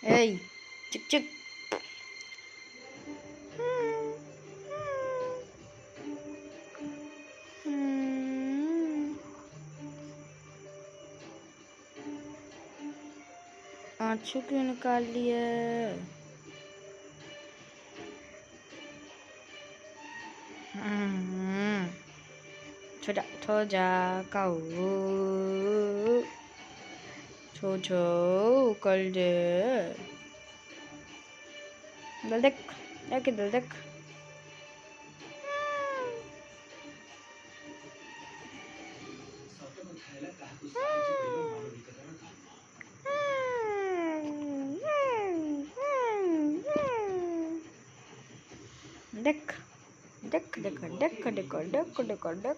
Hey, चिक चिक। आँसू क्यों निकाल लिए? छोटा छोजा काऊ छो छो कर दे। दल देख देख दल देख। देख देख देख देख देख देख देख देख।